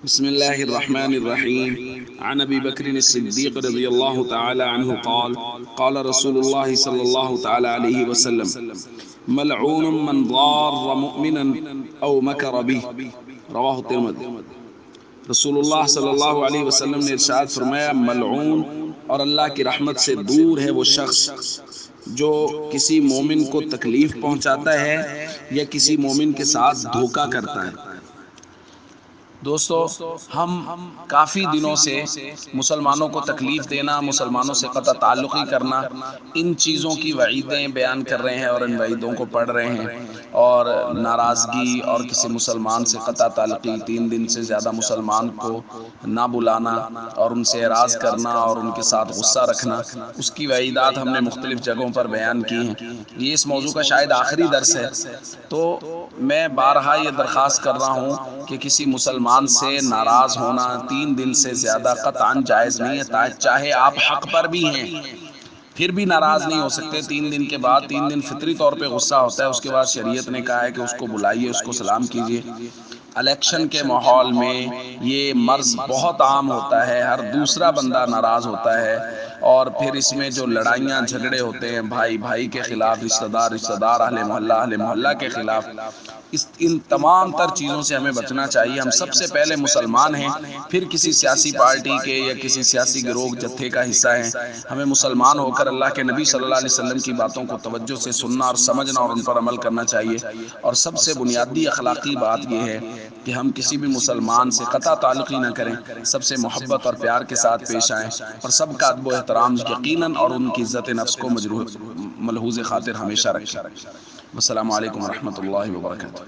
بسم الله الرحمن الرحيم. عن أبي بكر الصديق رضي الله تعالى عنه قال قال رسول الله صلى الله تعالى عليه وسلم ملعون من ضار مؤمنا أو مكر به رواہ الترمذی۔ رسول اللہ صلی اللہ علیہ وسلم نے ارشاد فرمایا، ملعون اور اللہ کی رحمت سے دور ہے وہ شخص جو کسی مومن کو تکلیف پہنچاتا ہے یا کسی مومن کے ساتھ دھوکہ کرتا ہے۔ دوستو، ہم کافی دنوں سے مسلمانوں کو تکلیف دینا، مسلمانوں سے قطع تعلقی کرنا، ان چیزوں کی وعیدیں بیان کر رہے ہیں اور ان وعیدوں کو پڑھ رہے ہیں، اور ناراضگی اور کسی مسلمان سے قطع تعلقی، 3 دن سے زیادہ مسلمان کو نہ بلانا اور ان سے اعراض کرنا اور ان کے ساتھ غصہ رکھنا، اس کی وعیدات ہم نے مختلف جگہوں پر بیان کی ہیں۔ یہ اس موضوع کا شاید آخری درس ہے، تو میں بارہا یہ درخواست کر رہا ہوں کہ کسی مسلمان سے ناراض ہونا 3 دن سے زیادہ قطعاً جائز نہیں ہے، چاہے آپ حق پر بھی ہیں پھر بھی ناراض نہیں ہو سکتے۔ 3 دن کے بعد 3 دن فطری طور پہ غصہ ہوتا ہے، اس کے بعد شریعت نے کہا ہے کہ اس کو بلائیے، اس کو سلام کیجیے۔ الیکشن کے ماحول میں یہ مرض بہت عام ہوتا ہے، ہر دوسرا بندہ ناراض ہوتا ہے، اور پھر اس میں جو لڑائیاں جھگڑے ہوتے ہیں، بھائی بھائی کے خلاف، رشتہ دار اہل محلہ کے خلاف، ان تمام تر چیزوں سے ہمیں بچنا چاہیے۔ ہم سب سے پہلے مسلمان ہیں، پھر کسی سیاسی پارٹی کے یا کسی سیاسی گروہ جتھے کا حصہ ہیں۔ ہمیں مسلمان ہو کر اللہ کے نبی صلی اللہ علیہ وسلم کی باتوں کو توجہ سے سننا اور سمجھنا اور ان پر عمل کرنا چاہیے۔ اور سب سے بنیادی اخلاقی بات یہ ہے کہ ہم کسی بھی مسلمان سے قطع تعلقی نہ کریں، سب سے محبت اور پیار کے ساتھ پیش آئیں، اور سب کا ادب و احترام یقیناً اور ان کی عزت نفس کو ملحوظ خاطر ہمیشہ رکھیں۔ والسلام علیکم ورحمۃ اللہ وبرکاتہ۔